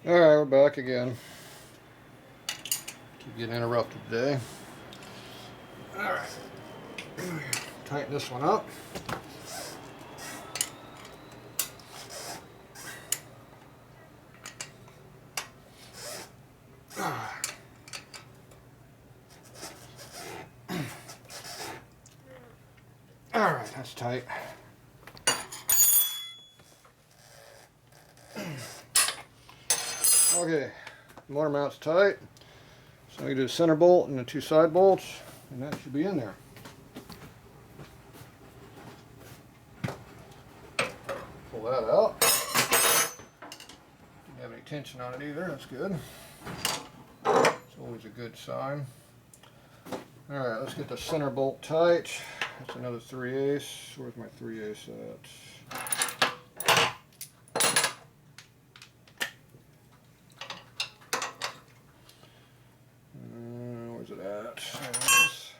Alright, we're back again. Keep getting interrupted today. Alright. Tighten this one up. Alright, that's tight. Okay, motor mount's tight. So we do the center bolt and the two side bolts, and that should be in there. Pull that out. Didn't have any tension on it either, that's good. It's always a good sign. Alright, let's get the center bolt tight. That's another 3/8. Where's my 3/8 at? Where's it at? There it is.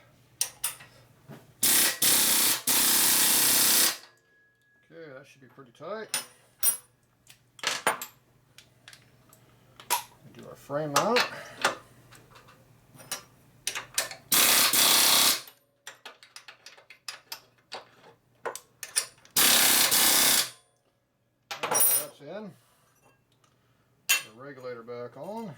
Okay, that should be pretty tight. Do our frame mount. That's in. Put the regulator back on.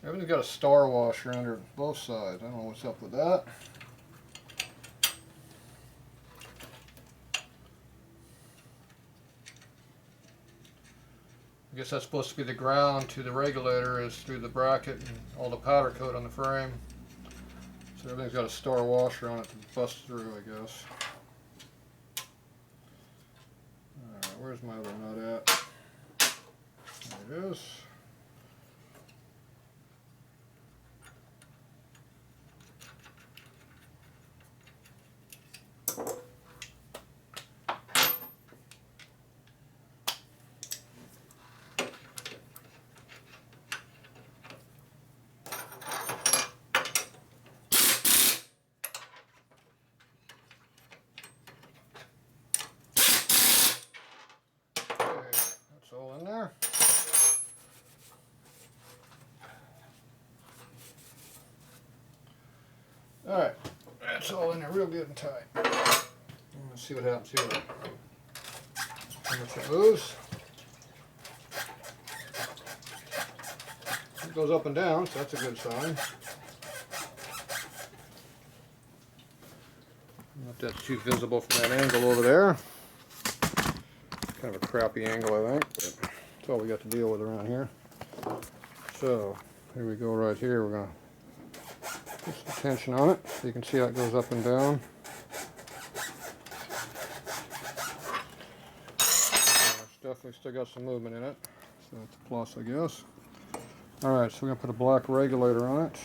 Everything's got a star washer under both sides. I don't know what's up with that. I guess that's supposed to be the ground to the regulator, is through the bracket and all the powder coat on the frame. So everything's got a star washer on it to bust through, I guess. Alright, where's my other nut at? There it is. All in there. Alright, that's all in there real good and tight. Let's see what happens here. How much it moves. It goes up and down, so that's a good sign. Not that's too visible from that angle over there. Kind of a crappy angle, I think, but that's all we got to deal with around here. So here we go right here. We're going to put some tension on it so you can see how it goes up and down. It's definitely still got some movement in it, so that's a plus, I guess. Alright, so we're going to put a black regulator on it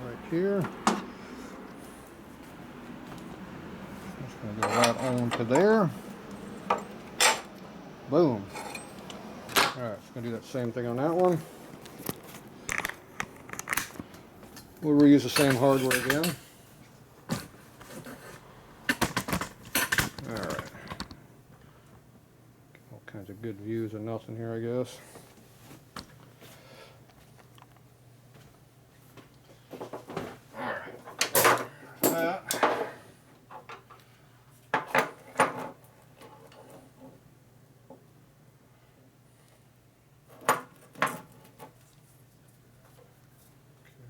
right here. Just going to go right on to there. Boom. Alright, so going to do that same thing on that one. We'll reuse the same hardware again. Alright. All kinds of good views of nothing here, I guess.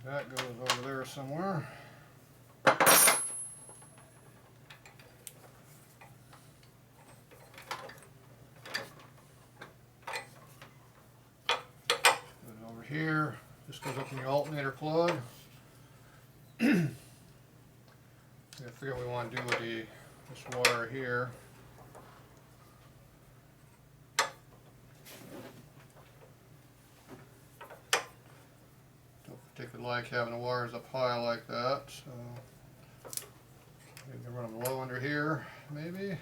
That goes over there somewhere. Put it over here. This goes up in the alternator plug. I figure what we want to do with this wire here. Particularly like having the wires up high like that, so maybe run them low under here, maybe.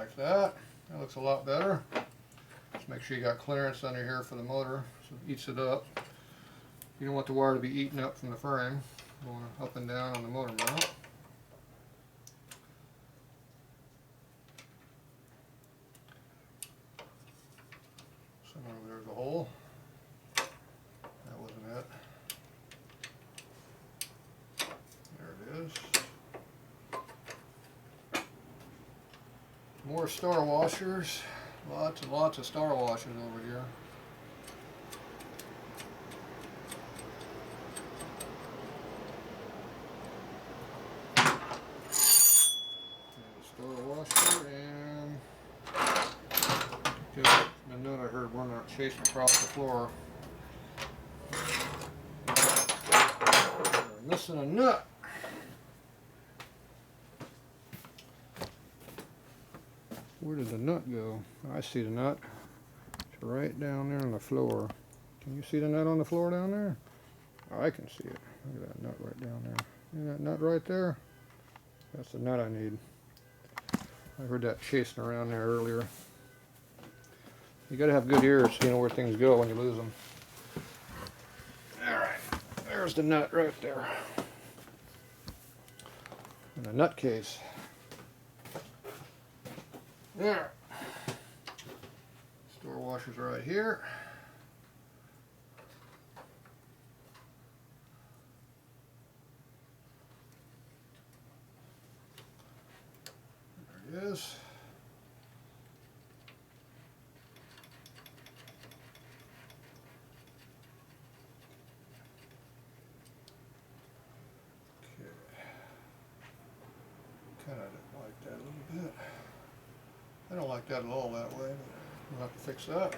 like that. That looks a lot better. Just make sure you got clearance under here for the motor so it eats it up. You don't want the wire to be eaten up from the frame, going up and down on the motor mount. Somewhere over there's a hole. That wasn't it. There it is. More star washers. Lots and lots of star washers over here. Star washer and just a nut I heard one chasing across the floor. We're missing a nut. Where did the nut go? I see the nut. It's right down there on the floor. Can you see the nut on the floor down there? I can see it. Look at that nut right down there. See that nut right there? That's the nut I need. I heard that chasing around there earlier. You gotta have good ears so you know where things go when you lose them. Alright, there's the nut right there. And a nut case. There. Store washers right here. There it is. Okay. Kind of like that a little bit. I don't like that at all that way, but we'll have to fix that. Okay,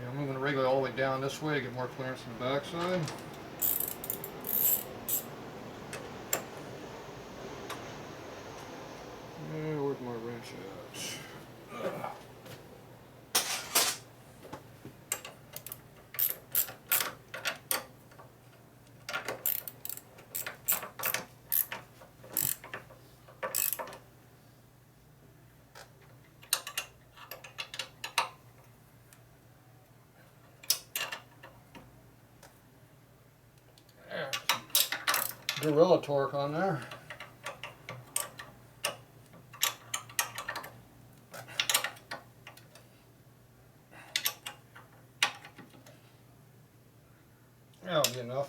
I'm moving the regulator all the way down this way to get more clearance on the back side. Where's my wrench at? Gorilla torque on there. That'll be enough.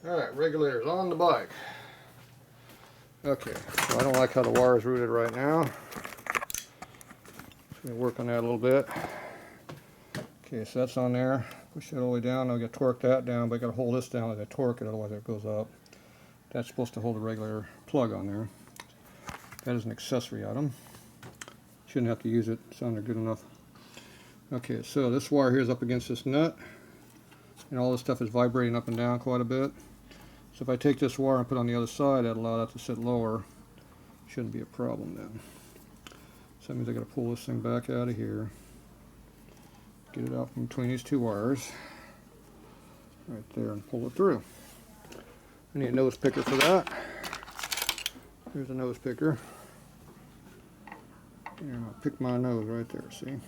Alright, regulators on the bike. Okay, so I don't like how the wire is routed right now. Just going to work on that a little bit. Okay, so that's on there. Push that all the way down. I'll get torque that down, but I got to hold this down as I torque it, otherwise it goes up. That's supposed to hold the regular plug on there. That is an accessory item. Shouldn't have to use it. It's on there good enough. Okay, so this wire here is up against this nut, and all this stuff is vibrating up and down quite a bit. So if I take this wire and put it on the other side, that'll allow that to sit lower. Shouldn't be a problem then. So that means I got to pull this thing back out of here. Get it out from between these two wires right there and pull it through. I need a nose picker for that. Here's a nose picker. And I'll pick my nose right there, see?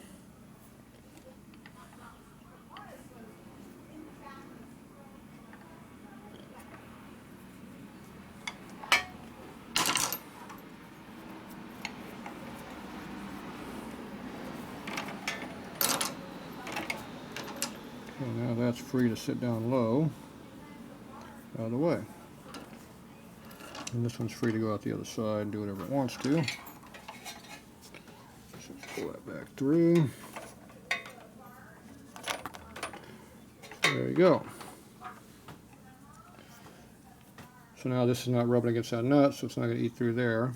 Okay, now that's free to sit down low, out of the way. And this one's free to go out the other side and do whatever it wants to. So pull that back through. There you go. So now this is not rubbing against that nut, so it's not going to eat through there.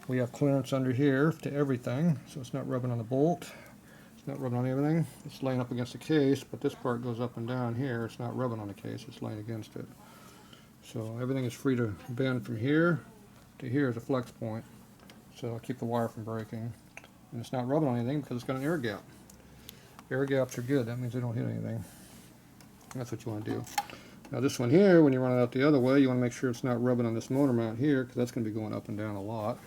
We have clearance under here to everything, so it's not rubbing on the bolt. It's not rubbing on everything. It's laying up against the case, but this part goes up and down here. It's not rubbing on the case, it's laying against it. So everything is free to bend from here to here is a flex point. So I'll keep the wire from breaking. And it's not rubbing on anything because it's got an air gap. Air gaps are good, that means they don't hit anything. That's what you want to do. Now this one here, when you run it out the other way, you want to make sure it's not rubbing on this motor mount here, because that's going to be going up and down a lot.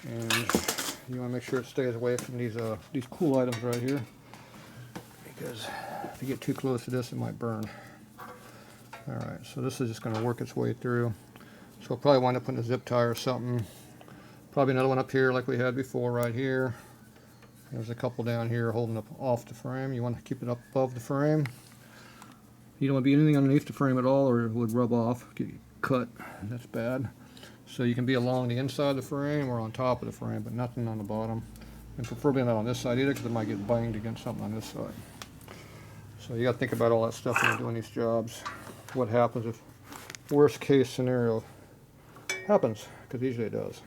And you want to make sure it stays away from these cool items right here, because if you get too close to this, it might burn. Alright, so this is just going to work its way through. So I'll probably wind up putting a zip tie or something. Probably another one up here like we had before right here. There's a couple down here holding up off the frame. You want to keep it up above the frame. You don't want to be anything underneath the frame at all, or it would rub off, get cut. That's bad. So you can be along the inside of the frame or on top of the frame, but nothing on the bottom. And preferably not on this side either, because it might get banged against something on this side. So you got to think about all that stuff when you're doing these jobs. What happens if worst case scenario happens, because usually it does.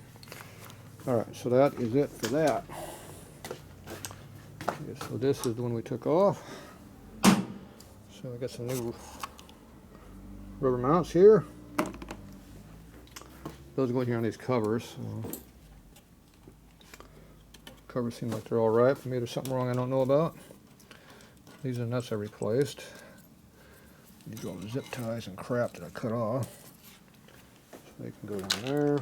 Alright, so that is it for that. Okay, so this is the one we took off. So I got some new rubber mounts here. Those go here on these covers. So covers seem like they're all right. Maybe there's something wrong I don't know about. These are nuts I replaced. These are all the zip ties and crap that I cut off. So they can go down there.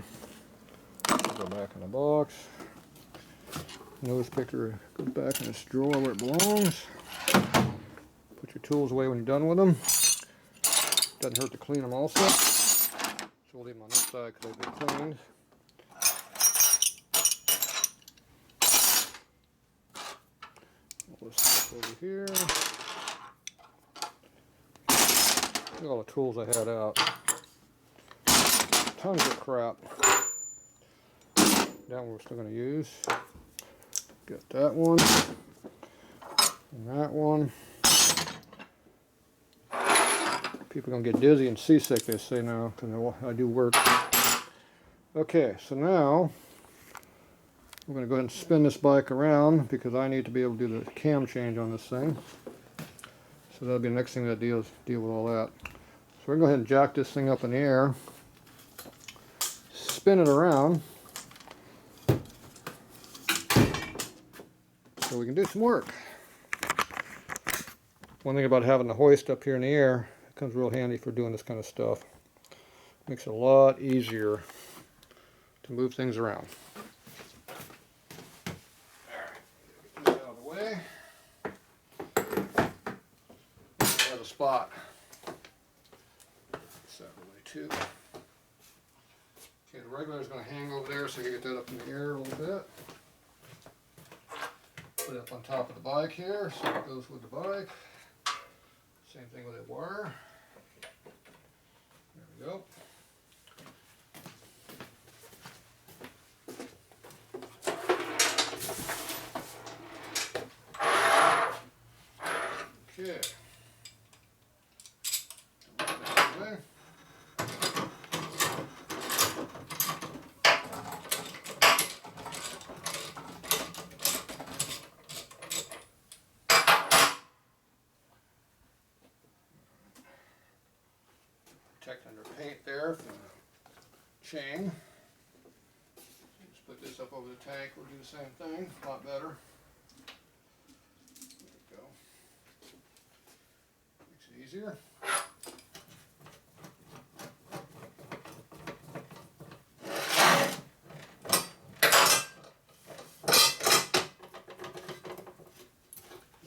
Go back in the box. Nose picker goes back in this drawer where it belongs. Put your tools away when you're done with them. Doesn't hurt to clean them also. So we'll leave them on this side because they've been cleaned. All this stuff over here. Look at all the tools I had out. Tons of crap. That one we're still going to use. Got that one. And that one. People are going to get dizzy and seasick, they say now, because I do work. Okay, so now we're going to go ahead and spin this bike around because I need to be able to do the cam change on this thing. So that'll be the next thing that deal with all that. So we're going to go ahead and jack this thing up in the air, spin it around, so we can do some work. One thing about having the hoist up here in the air, it comes real handy for doing this kind of stuff. Makes it a lot easier to move things around. Get this out of the way. There's a spot. Set that away too. Okay, the regular is going to hang over there, so you get that up in the air a little bit. Put it up on top of the bike here, so it goes with the bike. Same thing with that wire. There we go. Okay. Protect under paint there from the chain. Just put this up over the tank, we'll do the same thing, a lot better. There we go. Makes it easier.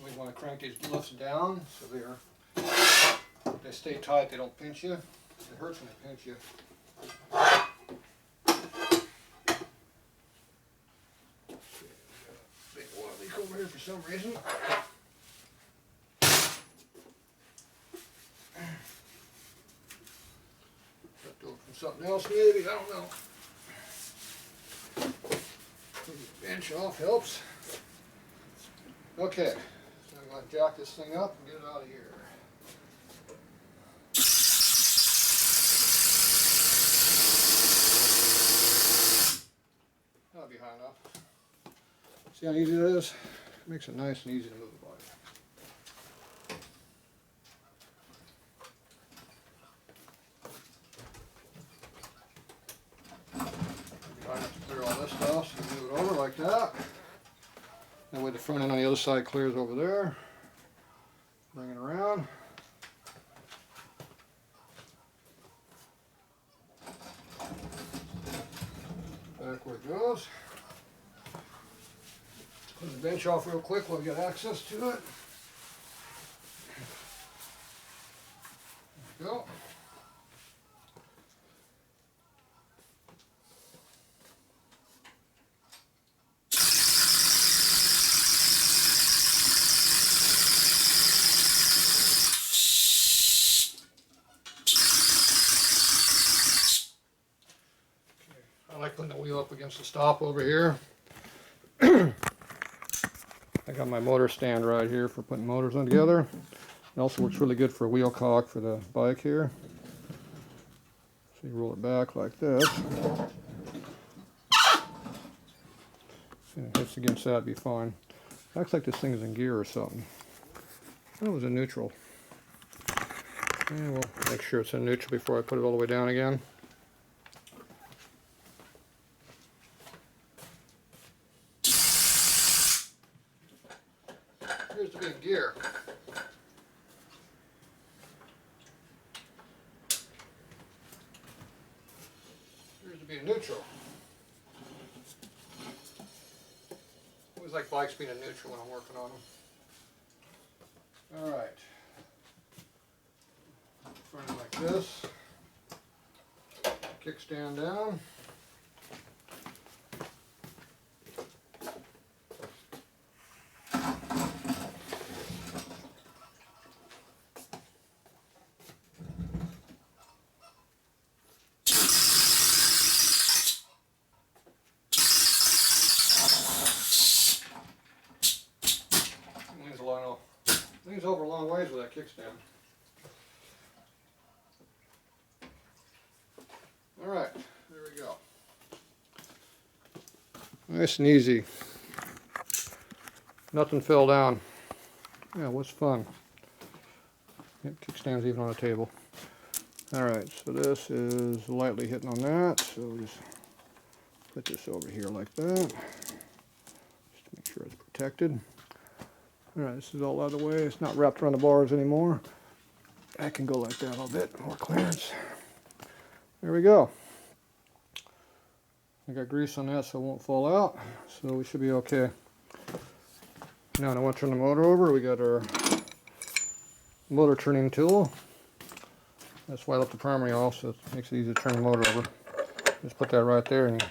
We want to crank these lifts down so they stay tight, they don't pinch you. It hurts when they pinch you. Big oil leak over here for some reason. Left over from something else maybe, I don't know. The bench off helps. Okay, so I'm going to jack this thing up and get it out of here. That'll be high enough. See how easy it is? It makes it nice and easy to move the bike. It'll be high enough to clear all this stuff, so you move it over like that. That way the front end on the other side clears over there. Bring it around. Back where it goes. Put the bench off real quick while we get access to it. There we go. I like putting the wheel up against the stop over here. I got my motor stand right here for putting motors on together. It also works really good for a wheel cock for the bike here. So you roll it back like this. And it hits against that, it'd be fine. Looks like this thing is in gear or something. That was in neutral. And we'll make sure it's in neutral before I put it all the way down again. Appears to be in gear. Appears to be in neutral. I always like bikes being in neutral when I'm working on them. Alright. Front it like this. Kickstand down. Leans over a long ways with that kickstand. Alright, there we go. Nice and easy. Nothing fell down. Yeah, it was fun. Yep, kickstand's even on the table. Alright, so this is lightly hitting on that, so we'll just put this over here like that. Just to make sure it's protected. Alright, this is all out of the way. It's not wrapped around the bars anymore. I can go like that a little bit, more clearance. There we go. I got grease on that so it won't fall out, so we should be okay. Now I want to turn the motor over. We got our motor turning tool. That's why I left the primary off, so it makes it easy to turn the motor over. Just put that right there and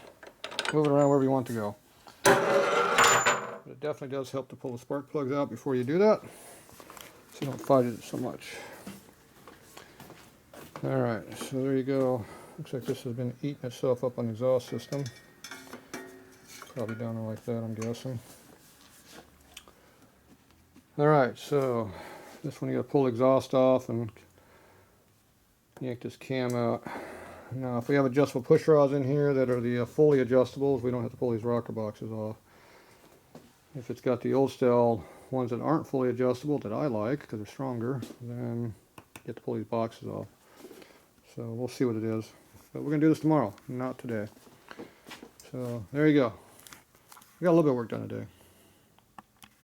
move it around wherever you want to go. But it definitely does help to pull the spark plugs out before you do that, so you don't fight it so much. Alright, so there you go. Looks like this has been eating itself up on the exhaust system. Probably down there like that, I'm guessing. Alright, so this one you gotta pull the exhaust off and yank this cam out. Now if we have adjustable push rods in here that are the fully adjustables, we don't have to pull these rocker boxes off. If it's got the old style ones that aren't fully adjustable that I like because they're stronger, then you have to pull these boxes off. So we'll see what it is. But we're going to do this tomorrow, not today. So there you go. We got a little bit of work done today.